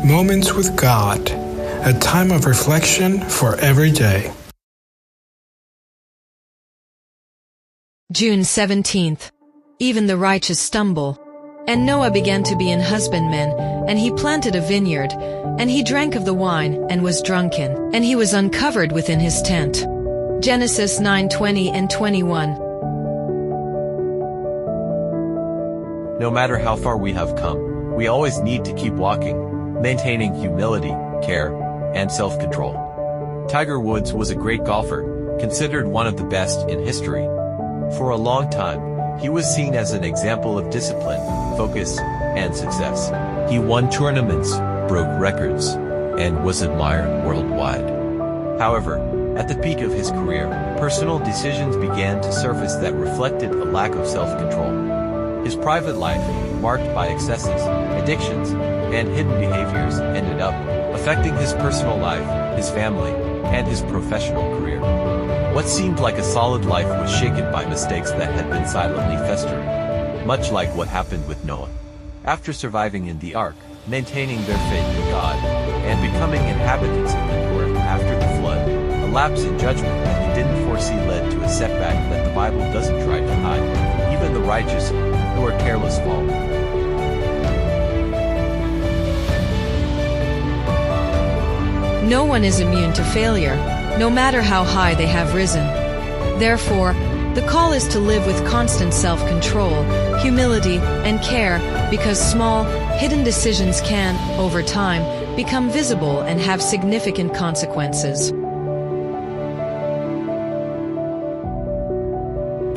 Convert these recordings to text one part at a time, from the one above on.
Moments with God, a time of reflection for every day. June 17th. Even the righteous stumble. And Noah began to be an husbandman, and he planted a vineyard, and he drank of the wine, and was drunken, and he was uncovered within his tent. Genesis 9:20 and 21. No matter how far we have come, we always need to keep walking, maintaining humility, care, and self-control. Tiger Woods was a great golfer, considered one of the best in history. For a long time, he was seen as an example of discipline, focus, and success. He won tournaments, broke records, and was admired worldwide. However, at the peak of his career, personal decisions began to surface that reflected a lack of self-control. His private life, marked by excesses, addictions, and hidden behaviors, ended up affecting his personal life, his family, and his professional career. What seemed like a solid life was shaken by mistakes that had been silently festering, much like what happened with Noah. After surviving in the ark, maintaining their faith in God, and becoming inhabitants of the earth after the flood, a lapse in judgment that he didn't foresee led to a setback that the Bible doesn't try to hide. Even the righteous, who are careless, fall. No one is immune to failure, no matter how high they have risen. Therefore, the call is to live with constant self-control, humility, and care, because small, hidden decisions can, over time, become visible and have significant consequences.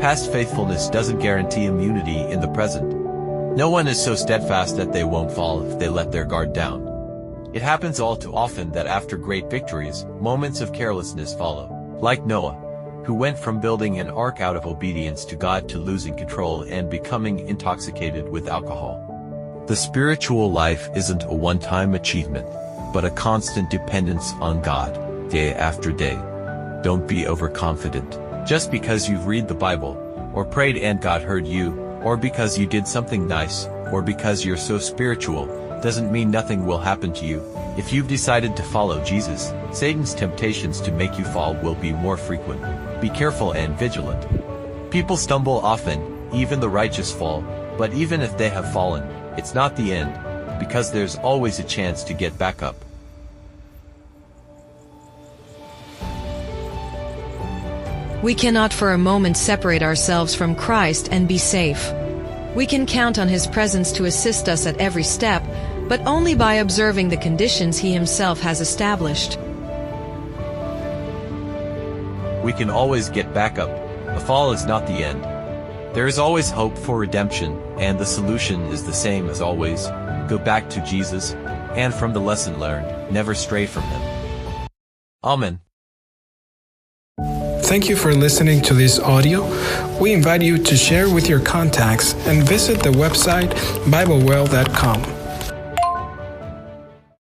Past faithfulness doesn't guarantee immunity in the present. No one is so steadfast that they won't fall if they let their guard down. It happens all too often that after great victories, moments of carelessness follow. Like Noah, who went from building an ark out of obedience to God to losing control and becoming intoxicated with alcohol. The spiritual life isn't a one-time achievement, but a constant dependence on God, day after day. Don't be overconfident. Just because you've read the Bible, or prayed and God heard you, or because you did something nice, or because you're so spiritual, doesn't mean nothing will happen to you. If you've decided to follow Jesus, Satan's temptations to make you fall will be more frequent. Be careful and vigilant. People stumble often, even the righteous fall, but even if they have fallen, it's not the end, because there's always a chance to get back up. We cannot for a moment separate ourselves from Christ and be safe. We can count on His presence to assist us at every step, but only by observing the conditions He Himself has established. We can always get back up. The fall is not the end. There is always hope for redemption, and the solution is the same as always. Go back to Jesus, and from the lesson learned, never stray from Him. Amen. Thank you for listening to this audio. We invite you to share with your contacts and visit the website BibleWell.com.